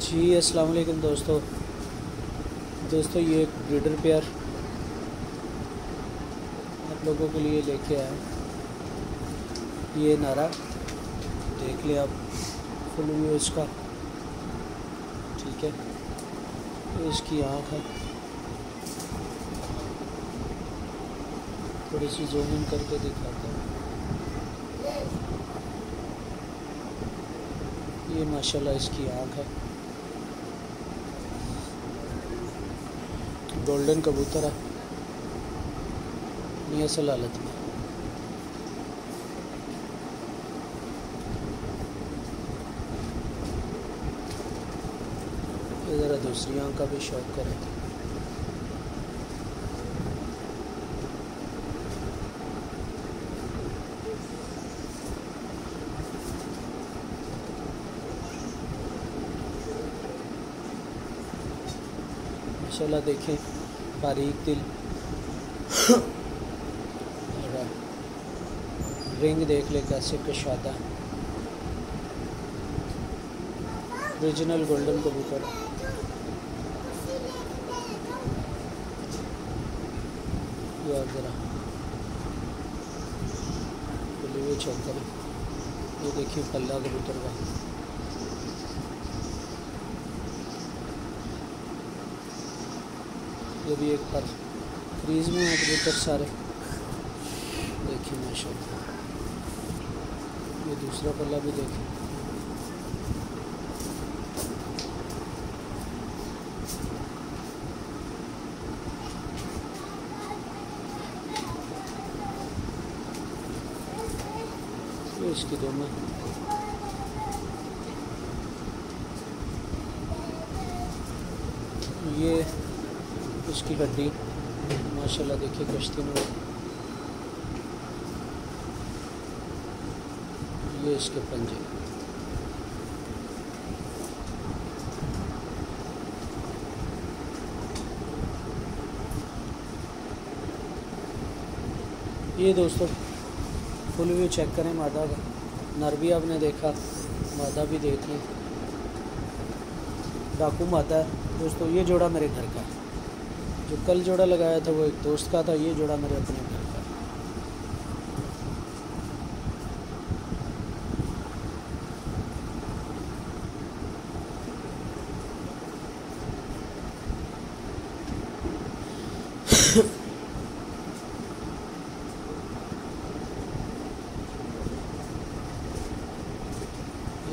जी अस्सलाम वालेकुम दोस्तों ये एक ब्रीडर पेयर आप लोगों के लिए लेके आए। ये नारा देख ले आप, फुल व्यू इसका, ठीक है। ये इसकी आँख है, थोड़ी सी जूम इन करके दिखाता हूँ। ये माशाल्लाह इसकी आँख है, गोल्डन कबूतर है, ये असल हालत में। ये ज़रा दूसरी आँख का भी शौक करें। माशाल्लाह देखें, बारीक दिल, रिंग देख ले कैसे कशादा, ओरिजिनल गोल्डन कबूतर। ये ज़रा ये चेक करें, ये देखिए पल्ला कबूतर का। ये भी एक पर क्रीज में है कबूतर सारे, देखिए माशाल्लाह। ये दूसरा पल्ला भी देखें, ये इसकी दोनों। ये इसकी हड्डी माशाल्लाह देखिए कश्ती में। ये इसके पंजे, ये दोस्तों फुल व्यू चेक करें मादा का। नर भी आपने देखा, मादा भी देख लें, डाकू मादा है दोस्तों। ये जोड़ा मेरे घर का, जो कल जोड़ा लगाया था वो एक दोस्त का था, ये जोड़ा मेरे अपने घर का।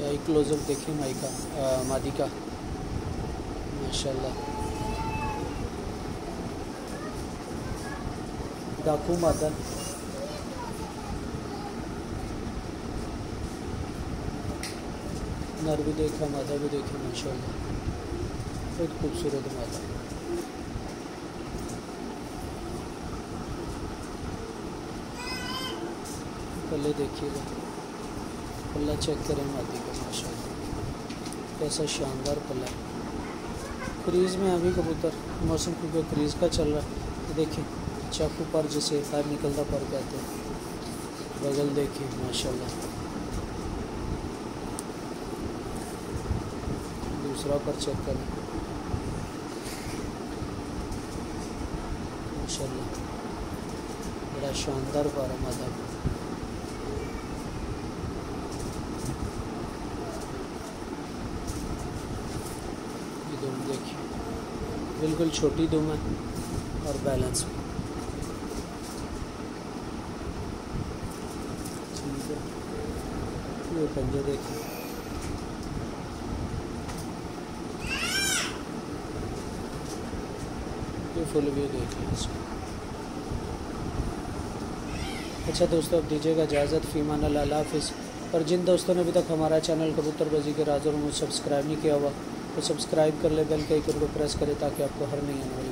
आई क्लोजअप देखिए माई का, मादी का, माशाल्लाह। डाकू मादा, नर भी देखा, मादा भी देखा, माशाल्लाह बहुत खूबसूरत मादा। पल्ले देखिएगा, पल्ला चेक करें मादी का, माशाल्लाह कैसा शानदार पल्ला है। क्रीज में अभी कबूतर, मौसम क्योंकि क्रीज का चल रहा है। देखिए चाकू पर जैसे बाहर निकलता पर कहते हैं, बगल देखिए माशाल्लाह। दूसरा पर चेक करें, माशाल्लाह बड़ा शानदार पारा मादा। ये दुम देखिए, बिल्कुल छोटी दुम है और बैलेंस में। ये पंजे देखिए, ये फुल व्यू देखिए इसको। अच्छा दोस्तों, अब दीजिएगा इजाज़त, फ़ीमान अल्लाह हाफ़िज़। और जिन दोस्तों ने अभी तक हमारा चैनल कबूतरबाजी के राज़ और रूमूज़ सब्सक्राइब नहीं किया हुआ तो सब्सक्राइब कर ले, बेल के आइकन को प्रेस करें ताकि आपको हर नई आने वाली